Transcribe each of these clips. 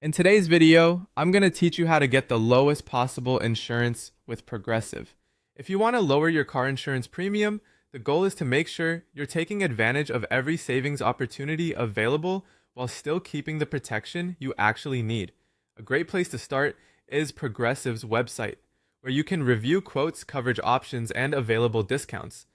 In today's video, I'm going to teach you how to get the lowest possible insurance with Progressive. If you want to lower your car insurance premium, the goal is to make sure you're taking advantage of every savings opportunity available while still keeping the protection you actually need. A great place to start is Progressive's website, where you can review quotes, coverage options, and available discounts.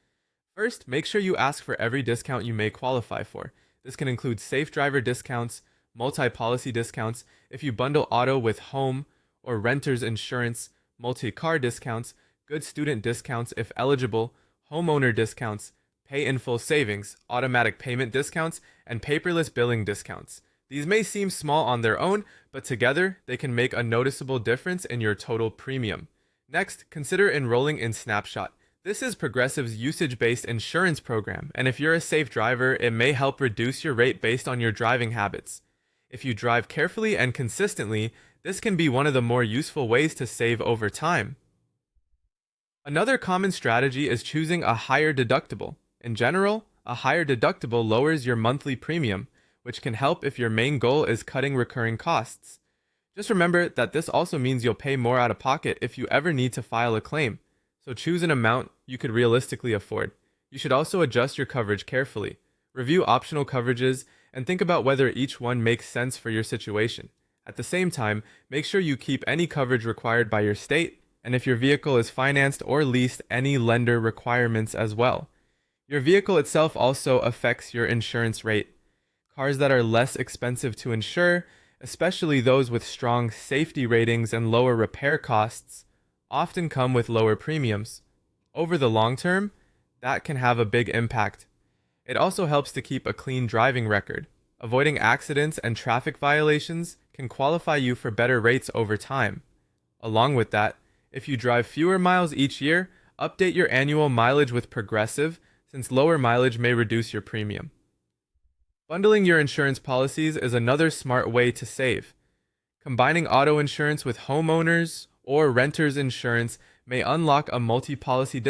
First, make sure you ask for every discount you may qualify for. This can include safe driver discounts, multi-policy discounts, if you bundle auto with home or renter's insurance, multi-car discounts, good student discounts if eligible, homeowner discounts, pay in full savings, automatic payment discounts, and paperless billing discounts. These may seem small on their own, but together they can make a noticeable difference in your total premium. Next, consider enrolling in Snapshot. This is Progressive's usage-based insurance program, and if you're a safe driver, it may help reduce your rate based on your driving habits. If you drive carefully and consistently, this can be one of the more useful ways to save over time. Another common strategy is choosing a higher deductible. In general, a higher deductible lowers your monthly premium, which can help if your main goal is cutting recurring costs. Just remember that this also means you'll pay more out of pocket if you ever need to file a claim, so choose an amount you could realistically afford. You should also adjust your coverage carefully. Review optional coverages and think about whether each one makes sense for your situation. At the same time, make sure you keep any coverage required by your state, and if your vehicle is financed or leased, any lender requirements as well. Your vehicle itself also affects your insurance rate. Cars that are less expensive to insure, especially those with strong safety ratings and lower repair costs, often come with lower premiums. Over the long term, that can have a big impact. It also helps to keep a clean driving record. Avoiding accidents and traffic violations can qualify you for better rates over time. Along with that, if you drive fewer miles each year, update your annual mileage with Progressive, since lower mileage may reduce your premium. Bundling your insurance policies is another smart way to save. Combining auto insurance with homeowners or renter's insurance may unlock a multi-policy